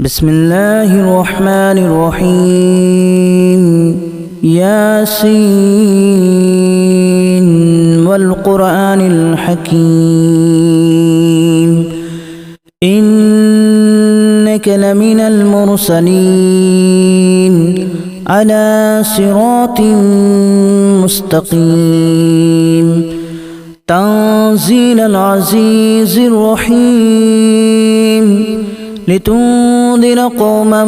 بسم الله الرحمن الرحيم ياسين والقرآن الحكيم إنك لمن المرسلين على صراط مستقيم تنزيل العزيز الرحيم لتنذر قوما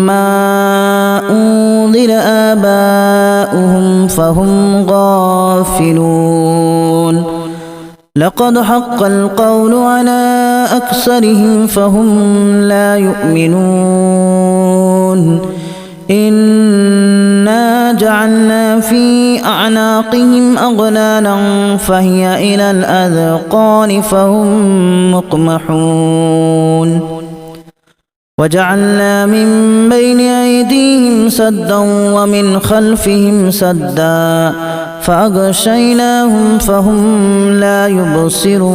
ما أنذر آباؤهم فهم غافلون لقد حق القول على أكثرهم فهم لا يؤمنون إنا جعلنا في أعناقهم أغلالا فهي إلى الأذقان فهم مقمحون وجعلنا من بين أيديهم سدا ومن خلفهم سدا فأغشيناهم فهم لا يبصرون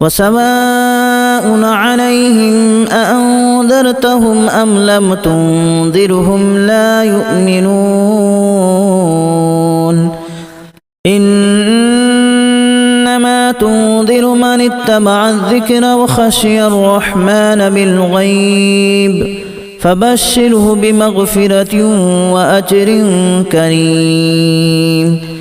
وسواء عليهم أأنذرتهم أم لم تنذرهم لا يؤمنون إنما تنذر من اتبع الذكر وخشي الرحمن بالغيب فبشره بمغفرة وأجر كريم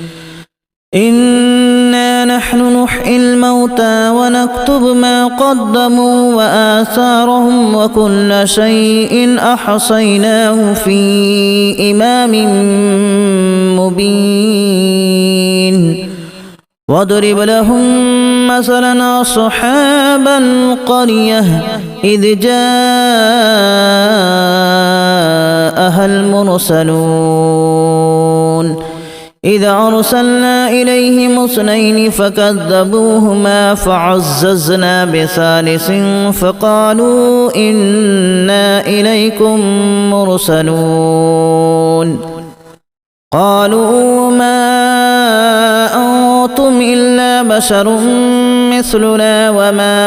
إنا نحن نحيي الموتى ونكتب ما قدموا وآثارهم وكل شيء أحصيناه في إمام مبين واضرب لهم مثلا أصحاب القرية إذ جاءها المرسلون إذا أرسلنا إليهم اثنين فكذبوهما فعززنا بثالث فقالوا إنا إليكم مرسلون قالوا ما أنتم إلا بشر مثلنا وما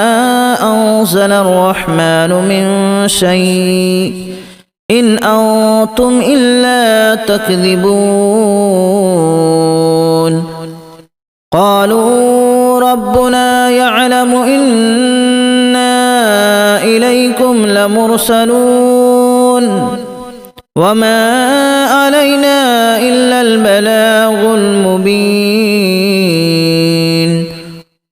أنزل الرحمن من شيء إن أنتم إلا تكذبون قالوا ربنا يعلم إنا إليكم لمرسلون وما علينا إلا البلاغ المبين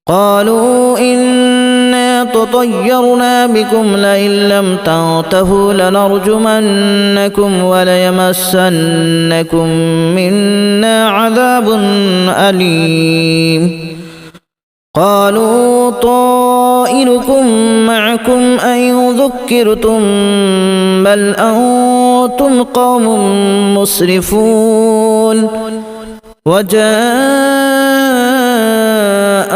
قالوا إنا تطيرنا بكم لئن لم تنتهوا لنرجمنكم وليمسنكم منا عذاب أليم قالوا طائركم معكم أن ذكرتم بل أنتم قوم مسرفون وجاء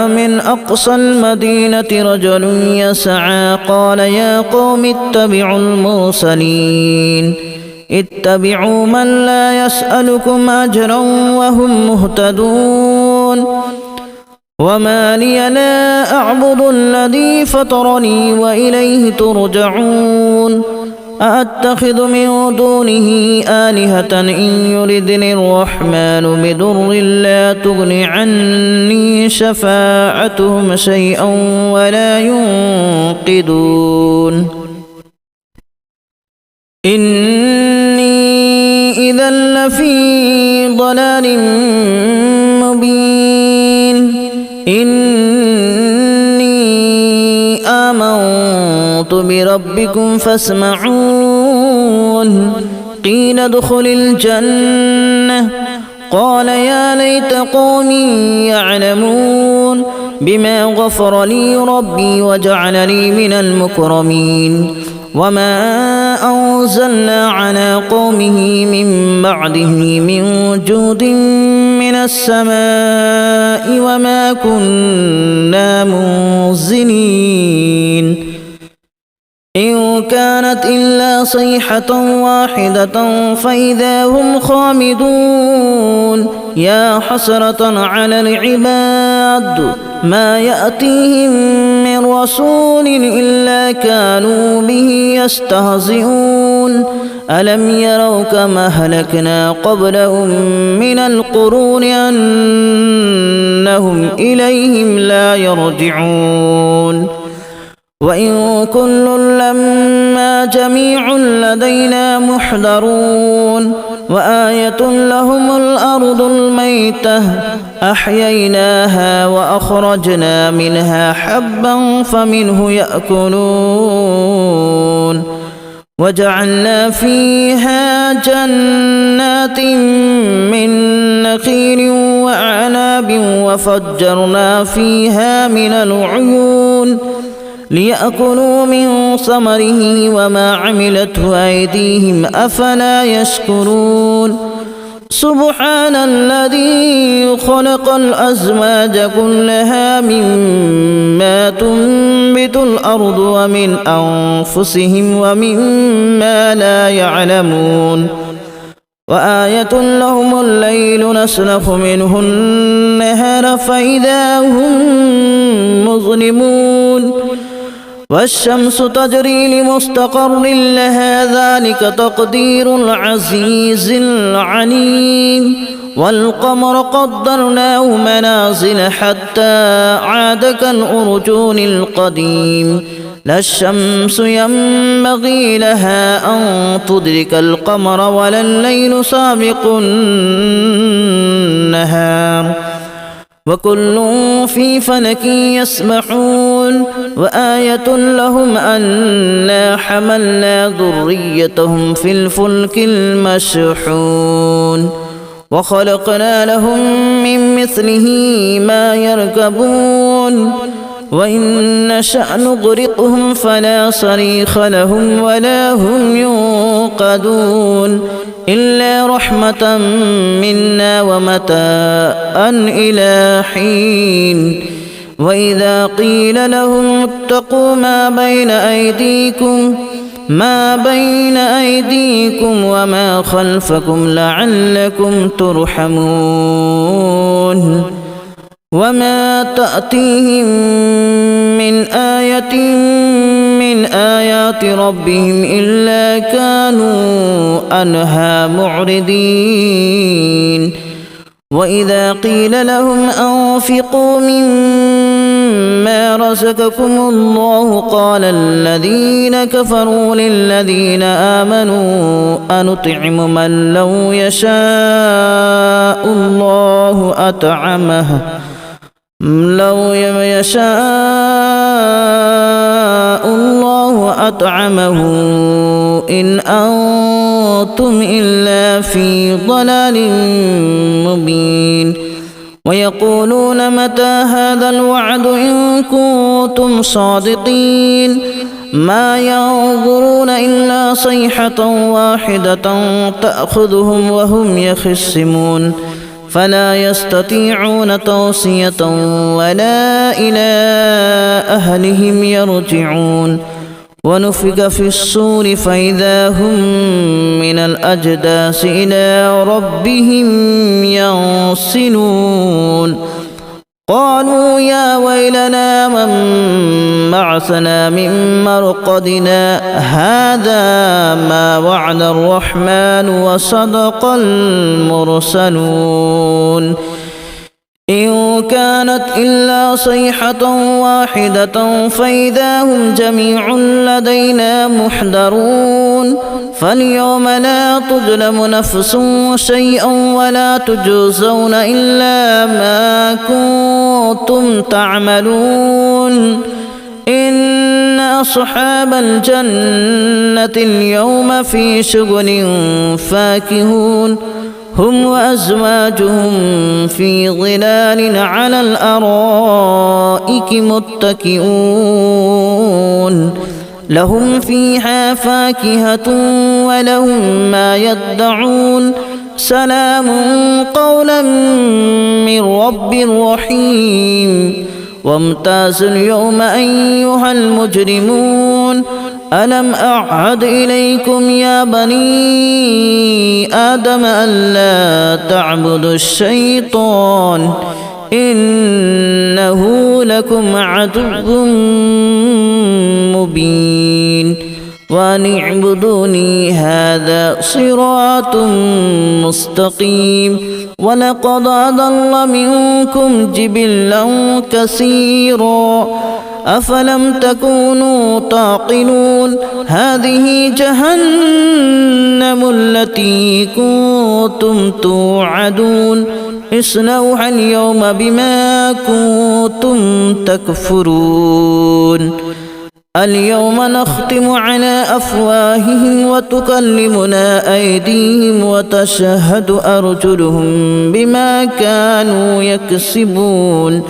من أقصى المدينة رجل يسعى قال يا قوم اتبعوا المرسلين اتبعوا من لا يسألكم أجرا وهم مهتدون وما لي لا أعبد الذي فطرني وإليه ترجعون أأتخذ من دونه آلهة إن يردني الرحمن بضر لا تغن عني شفاعتهم شيئا ولا ينقذون إني إذا لفي ضلال مبين إني آمنت بربكم فاسمعون قيل ادخل الجنة قال يا ليت قومي يعلمون بما غفر لي ربي وجعلني من المكرمين وما أنزلنا على قومه من بعده من جود من السماء وما كنا منزلين إن كانت إلا صيحة واحدة فإذا هم خامدون يا حسرة على العباد ما يأتيهم من رسول إلا كانوا به يستهزئون ألم يروا كما أهلكنا قبلهم من القرون أنهم إليهم لا يرجعون وإن كل لما جميع لدينا محضرون وآية لهم الأرض الميتة أحييناها وأخرجنا منها حبا فمنه يأكلون وجعلنا فيها جنات من نخيل وأعناب وفجرنا فيها من العيون ليأكلوا من ثمره وما عملته أيديهم أفلا يشكرون سبحان الذي خلق الأزواج كلها مما تنبت الأرض ومن أنفسهم ومما لا يعلمون وآية لهم الليل نسلخ منه النهار فإذا هم مظلمون والشمس تجري لمستقر لها ذلك تقدير العزيز العليم والقمر قدرناه منازل حتى عاد كالأرجون القديم لا الشمس ينبغي لها أن تدرك القمر ولا الليل سابق النهار وكل في فلك يسبحون وآية لهم أنا حملنا ذريتهم في الفلك المشحون وخلقنا لهم من مثله ما يركبون وإن نشأ نغرقهم فلا صريخ لهم ولا هم ينقذون إلا رحمة منا ومتاعا إلى حين وإذا قيل لهم اتقوا ما بين أيديكم وما خلفكم لعلكم ترحمون وما تأتيهم من آية من آيات ربهم إلا كانوا عنها معرضين وإذا قيل لهم أنفقوا مما رزقكم الله قال الذين كفروا للذين آمنوا أنطعم من لو يشاء الله أطعمه إن أنتم إلا في ضلال مبين ويقولون متى هذا الوعد إن كنتم صادقين ما ينظرون إلا صيحة واحدة تأخذهم وهم يخصمون فلا يستطيعون توصية ولا إلى أهلهم يرجعون ونفخ في الصور فإذا هم من الأجداث إلى ربهم ينسلون قالوا يا ويلنا من بعثنا من مرقدنا هذا ما وعد الرحمن وصدق المرسلون إن كانت إلا صيحة واحدة فإذا هم جميع لدينا محضرون فاليوم لا تظلم نفس شيئا ولا تجزون إلا ما كنتم تعملون إن أصحاب الجنة اليوم في شغل فاكهون هم وأزواجهم في ظلال على الأرائك متكئون لهم فيها فاكهة ولهم ما يدعون سلام قولا من رب رحيم وامتازوا اليوم أيها المجرمون ألم أعهد إليكم يا بني آدم ألا تعبدوا الشيطان إنه لكم عدو مبين وأن اعبدوني هذا صراط مستقيم ولقد أضل منكم جبلا كثيرا أفلم تكونوا تعقلون هذه جهنم التي كنتم توعدون اصلوها اليوم بما كنتم تكفرون اليوم نختم على أفواههم وتكلمنا أيديهم وتشهد أرجلهم بما كانوا يكسبون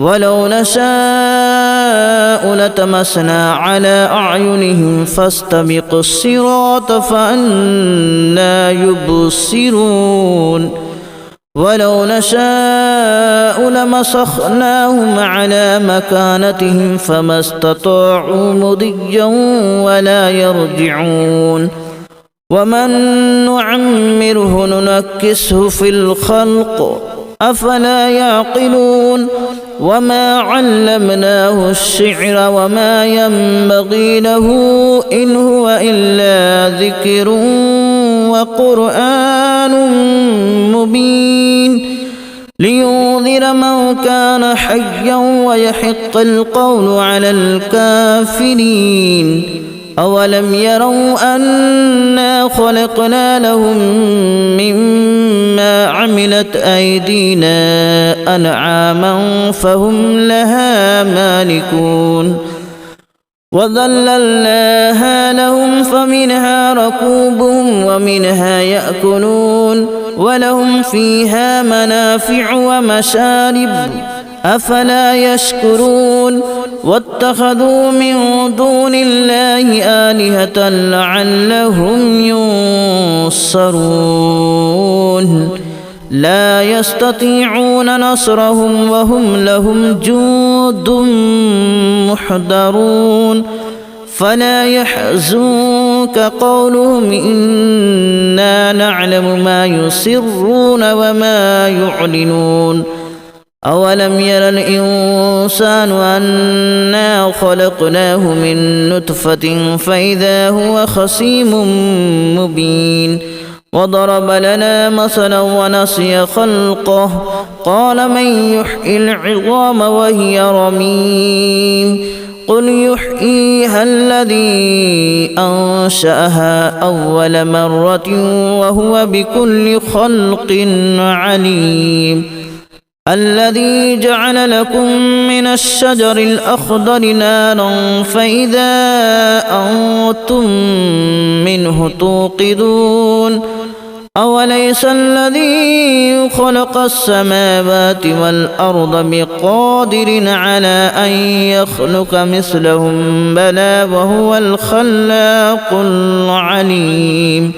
ولو نشاء لتمسنا على أعينهم فاستبقوا الصراط فأنى يبصرون ولو نشاء لمسخناهم على مكانتهم فما استطاعوا مضيا ولا يرجعون ومن نعمره ننكسه في الخلق أفلا يعقلون وما علمناه الشعر وما ينبغي له إن هو إلا ذكر وقرآن مبين لينذر من كان حيا ويحق القول على الكافرين أولم يروا أنا خلقنا لهم مما عملت أيدينا أنعاما فهم لها مالكون وذللناها لهم فمنها ركوبهم ومنها يأكلون ولهم فيها منافع ومشارب أفلا يشكرون واتخذوا من دون الله آلهة لعلهم ينصرون لا يستطيعون نصرهم وهم لهم جند محضرون فلا يحزنك قولهم إنا نعلم ما يسرون وما يعلنون أولم ير الإنسان أنا خلقناه من نطفة فإذا هو خصيم مبين وضرب لنا مثلا ونسي خلقه قال من يحيي العظام وهي رميم قل يحييها الذي أنشأها أول مرة وهو بكل خلق عليم الذي جعل لكم من الشجر الأخضر نارا فإذا أنتم منه توقدون أوليس الذي خلق السماوات والأرض بقادر على أن يخلق مثلهم بلى وهو الخلاق العليم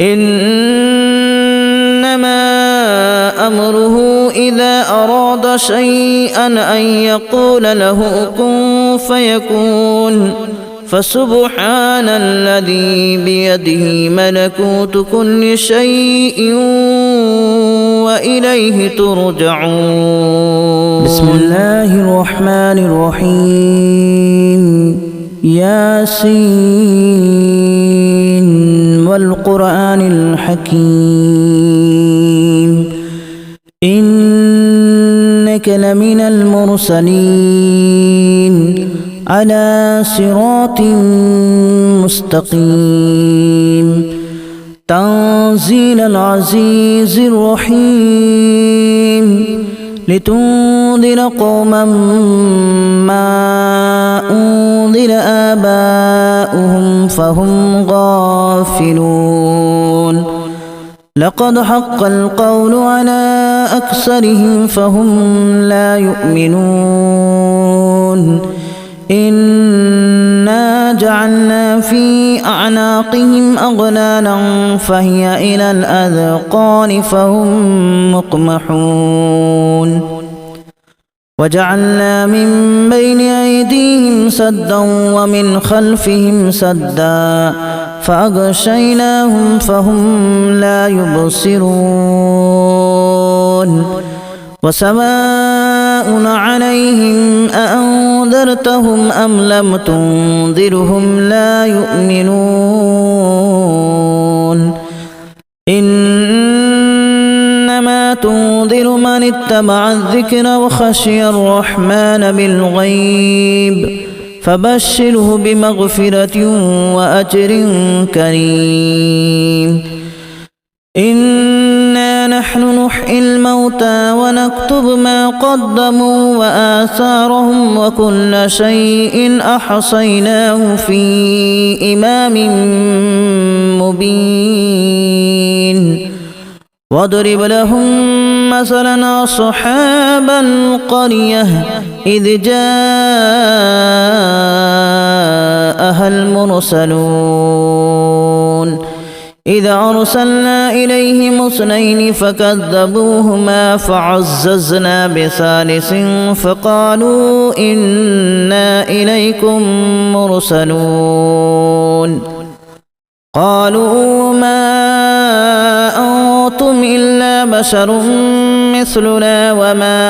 إنما أمره إذا أراد شيئا أن يقول له كن فيكون فسبحان الذي بيده ملكوت كل شيء وإليه ترجعون بسم الله الرحمن الرحيم ياسين والقرآن الحكيم إنك لمن المرسلين على صراط مستقيم تنزيل العزيز الرحيم لتنذر قوما ما أنذر آباؤهم فهم غافلون لقد حق القول على أكثرهم فهم لا يؤمنون إنا جعلنا في أعناقهم أغلالا فهي إلى الأذقان فهم مقمحون وجعلنا من بين أيديهم سدا ومن خلفهم سدا فأغشيناهم فهم لا يبصرون وسواء عليهم أأنذرتهم أم لم تنذرهم لا يؤمنون إنما تنذر من اتبع الذكر وخشي الرحمن بالغيب فبشره بمغفرة وأجر كريم إنا نحن نحيي الموتى ونكتب ما قدموا وآثارهم وكل شيء أحصيناه في إمام مبين واضرب لهم مثلا أصحاب القرية إذ جاءها المرسلون إذا أرسلنا إليهم اثنين فكذبوهما فعززنا بثالث فقالوا إنا إليكم مرسلون قالوا ما أنتم إلا بشر مثلنا وما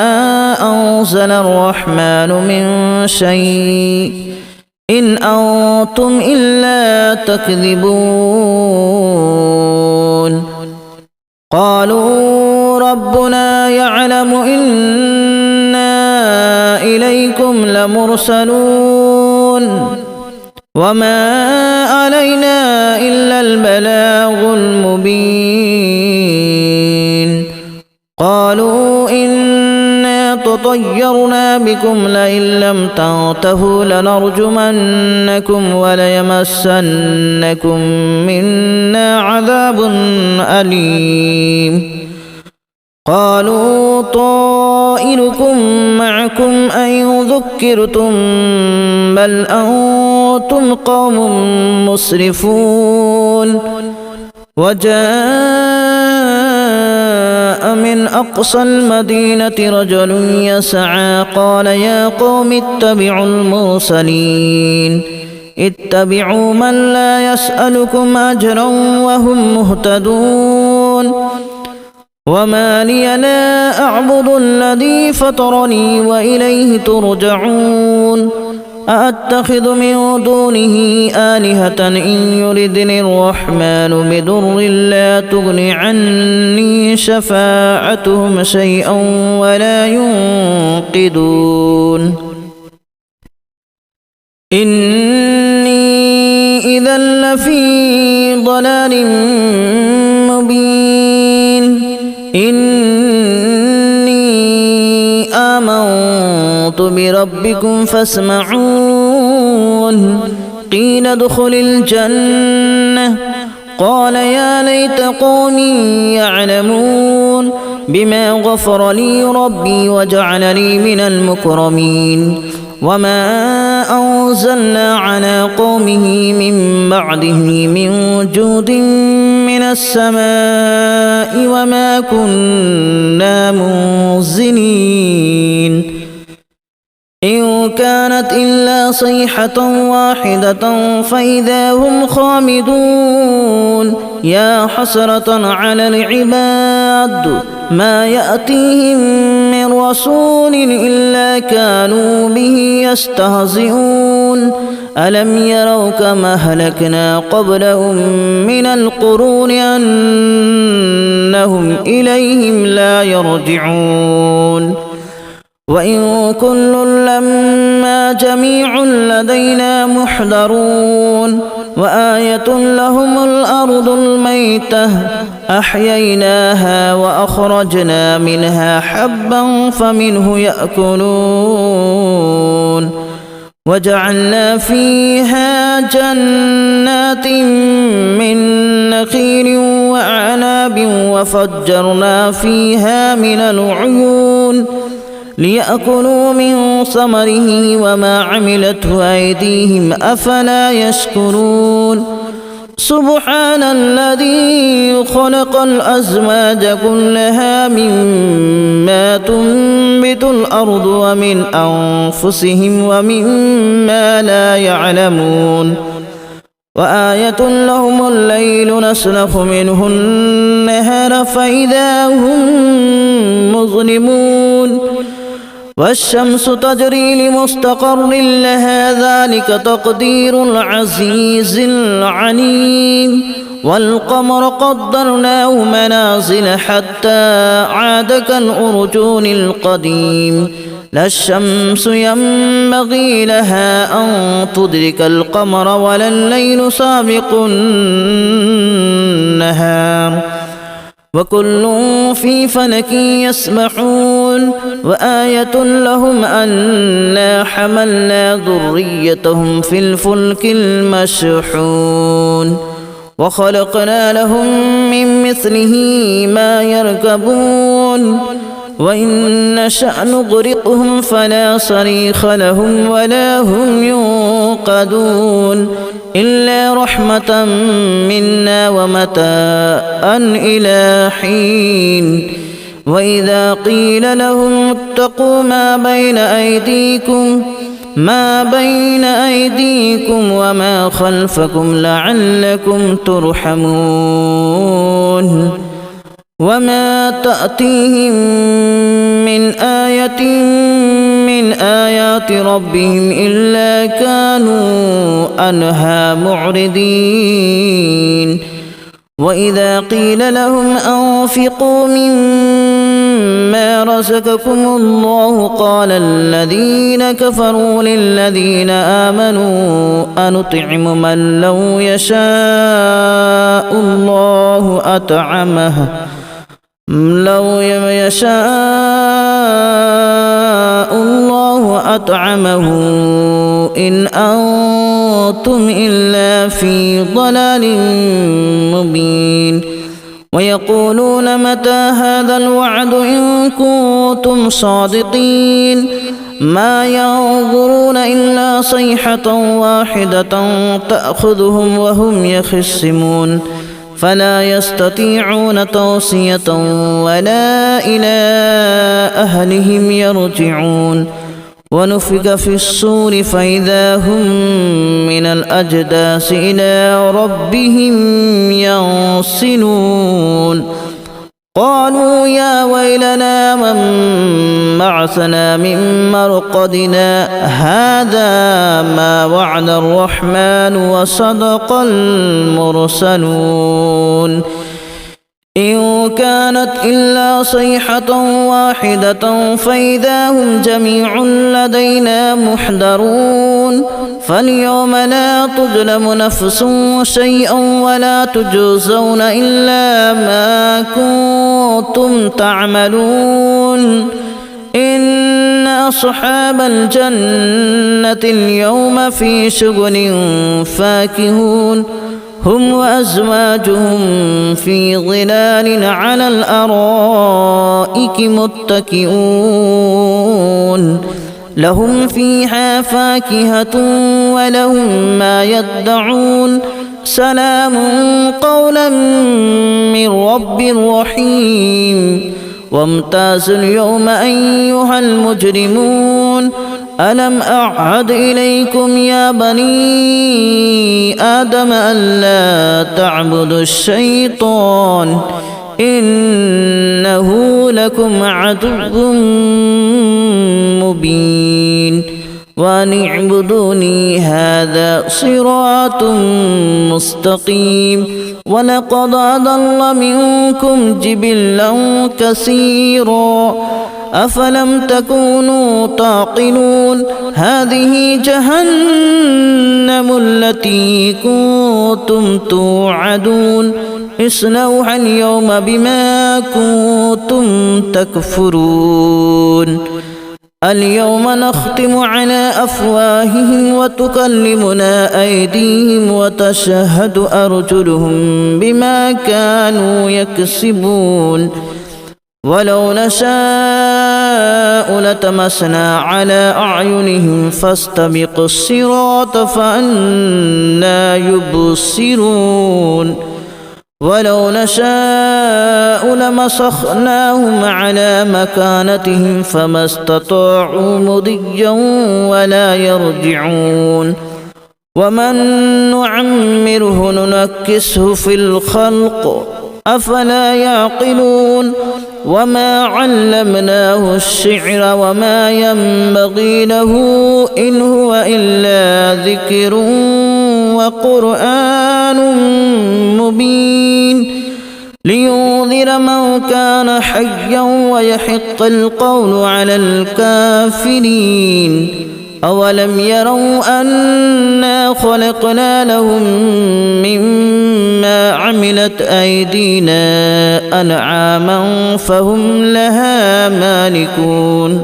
أنزل الرحمن من شيء إن أنتم إلا تكذبون قالوا ربنا يعلم إنا إليكم لمرسلون وما علينا إلا البلاغ المبين قالوا إنا تطيرنا بكم لئن لم تنتهوا لنرجمنكم وليمسنكم منا عذاب أليم قالوا طائركم معكم أن ذكرتم بل أنتم قوم مسرفون وجاء من أقصى المدينة رجل يسعى قال يا قوم اتبعوا المرسلين اتبعوا من لا يسألكم أجرا وهم مهتدون وما لي لا أعبد الذي فطرني وإليه ترجعون أأتخذ من دونه آلهة إن يردني الرحمن بضر لا تغن عني شفاعتهم شيئا ولا ينقذون إني إذا لفي ضلال مبين إني آمنت بربكم فاسمعون قيل ادخل الجنة قال يا ليت قومي يعلمون بما غفر لي ربي وجعلني من المكرمين وما أنزلنا على قومه من بعده من جود من السماء وما كنا منزلين إن كانت إلا صيحة واحدة فإذا هم خامدون يا حسرة على العباد ما يأتيهم من رسول إلا كانوا به يستهزئون ألم يروا كما أهلكنا قبلهم من القرون أنهم إليهم لا يرجعون وإن كل لما جميع لدينا محضرون وآية لهم الأرض الميتة أحييناها وأخرجنا منها حبا فمنه يأكلون وجعلنا فيها جنات من نخيل وأعناب وفجرنا فيها من العيون ليأكلوا من ثمره وما عملته أيديهم أفلا يشكرون سبحان الذي خلق الأزواج كلها مما تنبت الأرض ومن أنفسهم ومما لا يعلمون وآية لهم الليل نسلخ منه النهار فإذا هم مظلمون والشمس تجري لمستقر لها ذلك تقدير العزيز العليم والقمر قدرناه منازل حتى عاد كالأرجون القديم لا الشمس ينبغي لها أن تدرك القمر ولا الليل سابق النهار وكل في فلك يسبحون وآية لهم أنا حملنا ذريتهم في الفلك المشحون وخلقنا لهم من مثله ما يركبون وإن نشأ نغرقهم فلا صريخ لهم ولا هم ينقذون إلا رحمة منا ومتاعا إلى حين وإذا قيل لهم اتقوا ما بين أيديكم وما خلفكم لعلكم ترحمون وما تأتيهم من آية من آيات ربهم إلا كانوا عنها معرضين وإذا قيل لهم أنفقوا مما رزقكم الله قال الذين كفروا للذين آمنوا أنطعم من لو يشاء الله أطعمه إن أنتم إلا في ضلال مبين ويقولون متى هذا الوعد إن كنتم صادقين ما ينظرون إلا صيحة واحدة تأخذهم وهم يخصمون فلا يستطيعون توصية ولا إلى أهلهم يرجعون ونفخ في الصور فإذا هم من الأجداث إلى ربهم ينسلون قالوا يا ويلنا من بعثنا من مرقدنا هذا ما وعد الرحمن وصدق المرسلون إن كانت إلا صيحة واحدة فإذا هم جميع لدينا محضرون فاليوم لا تظلم نفس شيئا ولا تجزون إلا ما كنتم تعملون إن أصحاب الجنة اليوم في شغل فاكهون هم وأزواجهم في ظلال على الأرائك متكئون لهم فيها فاكهة ولهم ما يدعون سلام قولا من رب رحيم وامتازوا اليوم أيها المجرمون ألم أعهد إليكم يا بني آدم ألا تعبدوا الشيطان إنه لكم عدو مبين وأن اعبدوني هذا صراط مستقيم ولقد أضل منكم جبلا كثيرا أفلم تكونوا تعقلون هذه جهنم التي كنتم توعدون اصلوها اليوم بما كنتم تكفرون اليوم نختم على أفواههم وتكلمنا أيديهم وتشهد أرجلهم بما كانوا يكسبون ولو نشاء لتمسنا على أعينهم فاستبقوا الصراط فأنى يبصرون ولو نشاء لمسخناهم على مكانتهم فما استطاعوا مضيا ولا يرجعون ومن نعمره ننكسه في الخلق أفلا يعقلون وما علمناه الشعر وما ينبغي له إن هو إلا ذكر وقرآن مبين لينذر من كان حيا ويحق القول على الكافرين أولم يروا أنا خلقنا لهم مما عملت أيدينا أنعاما فهم لها مالكون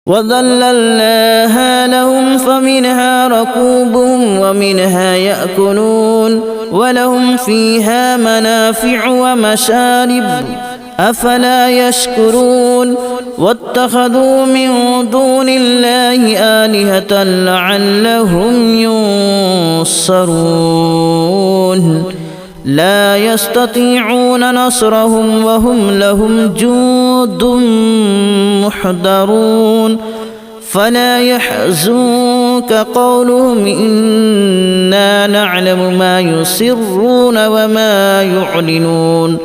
وذللناها لهم فمنها ركوبهم ومنها يأكلون ولهم فيها منافع ومشارب أفلا يشكرون واتخذوا من دون الله آلهة لعلهم ينصرون لا يستطيعون نصرهم وهم لهم جند محضرون فلا يحزنك قولهم إنا نعلم ما يسرون وما يعلنون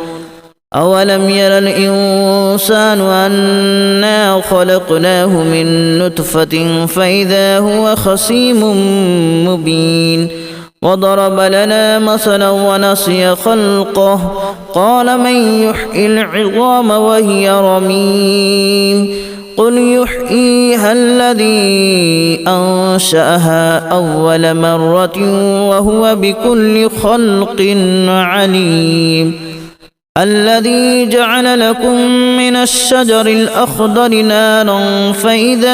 أولم ير الإنسان أنا خلقناه من نطفة فإذا هو خصيم مبين وضرب لنا مثلا ونسي خلقه قال من يحيي العظام وهي رميم قل يحييها الذي أنشأها أول مرة وهو بكل خلق عليم الذي جعل لكم من الشجر الأخضر نارا فإذا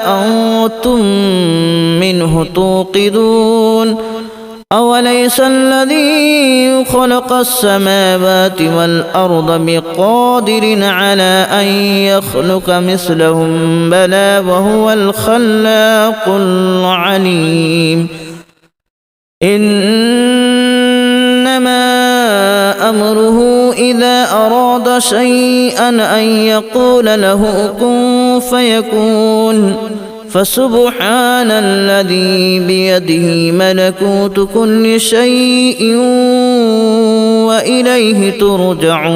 أنتم منه توقدون أوليس الذي خلق السماوات والأرض بقادر على أن يخلق مثلهم بلى وهو الخلاق العليم إنما أمره إذا أراد شيئا أن يقول له كن فيكون فسبحان الذي بيده ملكوت كل شيء وإليه ترجعون